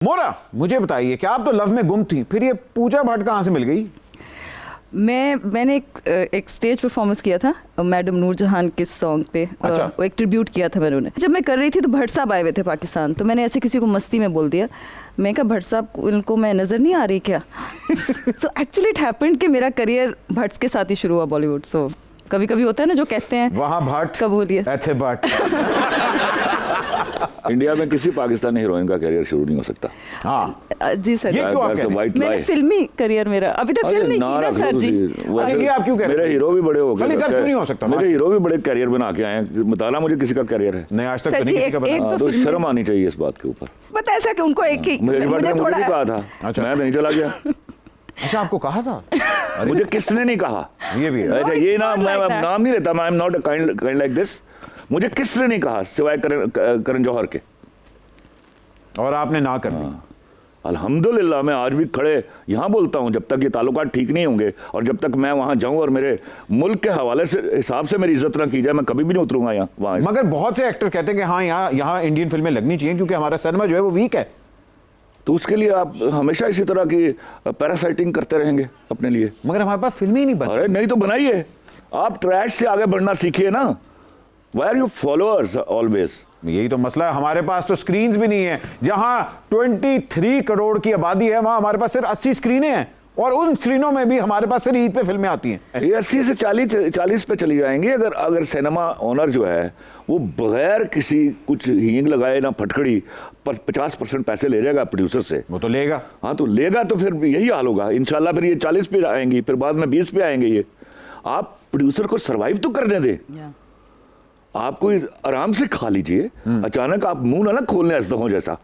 मोरा, मुझे बताइए कि आप तो लव में गुम थी, फिर ये पूजा भट्ट कहाँ से मिल गई? मैंने एक स्टेज परफॉर्मेंस किया था मैडम नूरजहान के सॉन्ग पे। अच्छा। वो एक ट्रिब्यूट किया था मैंने उन्हें। जब मैं कर रही थी तो भट्ट साहब आए हुए थे पाकिस्तान, तो मैंने ऐसे किसी को मस्ती में बोल दिया, मैं कहा भट्ट साहब इनको मैं नज़र नहीं आ रही क्या? सो एक्चुअली इट हैपेंड कि मेरा करियर भट्ट के साथ ही शुरू हुआ बॉलीवुड। सो कभी कभी होता है ना जो कहते हैं वहाँ भट्ट, कबूलियत। ऐसे भट्ट। इंडिया में किसी पाकिस्तानी हीरोइन का करियर शुरू नहीं हो सकता। हाँ, जी सर। ये क्यों आप कह रहे हैं? मैंने फिल्मी करियर मेरा अभी तक फिल्म नहीं की ना सर जी। अरे ये आप क्यों कह रहे हैं? मेरे हीरो भी बड़े हो खलील साहब क्यों नहीं हो सकता? मेरे हीरो भी बड़े करियर बना के आए हैं, बताना मुझे किसी का करियर है। नहीं, आज तक सर तो नहीं जी, किसी का बना। एक तो तो फिल्म शर्म आनी चाहिए इस बात के ऊपर। पता है सर कि उनको एक ही मुझे भी थोड़ा कहा था, अच्छा। मैं तो नहीं चला गया। अच्छा, आपको कहा था? मुझे किसने नहीं कहा? ये भी है। अच्छा, No, ये it's ना not मैं like that. नाम नहीं लेता, मैं I am not a kind like this. मुझे किसने नहीं कहा सिवाय करण जौहर के। और आपने ना कर दी। अल्हम्दुलिल्लाह मैं आज भी खड़े यहाँ बोलता हूँ, जब तक ये ताल्लुकात ठीक नहीं होंगे और जब तक मैं वहाँ जाऊँ और मेरे मुल्क के हवाले से हिसाब से मेरी इज्जत ना की जाए, मैं कभी भी नहीं उतरूंगा यहाँ वहाँ। मगर बहुत से एक्टर कहते हैं कि हाँ, यहाँ इंडियन फिल्में लगनी चाहिए क्योंकि हमारा सिनेमा जो है वो वीक है। तो उसके लिए आप हमेशा इसी तरह की पैरासाइटिंग करते रहेंगे अपने लिए। मगर हमारे पास फिल्में ही नहीं बन। अरे नहीं तो बनाइए, आप ट्रैश से आगे बढ़ना सीखिए ना। Why are you followers always? यही तो मसला है, हमारे पास तो स्क्रीन्स भी नहीं है। जहां 23 करोड़ की आबादी है वहां हमारे पास सिर्फ 80 स्क्रीनें हैं, और उन स्क्रीनों में भी हमारे पास सिर्फ ईद पे फिल्में आती हैं। ये 80 से 40 पे चली जाएंगी अगर सिनेमा ओनर जो है वो बगैर किसी कुछ हींग लगाए ना फटकड़ी पर 50% पैसे ले जाएगा प्रोड्यूसर से। वो तो लेगा। हाँ तो लेगा, तो फिर यही हाल होगा इंशाल्लाह। फिर ये 40 पे आएंगी, फिर बाद में 20 पे आएंगे। ये आप प्रोड्यूसर को सरवाइव तो करने दे। आप कोई आराम से खा लीजिए, अचानक आप मुंह ना खोलने हो जैसा।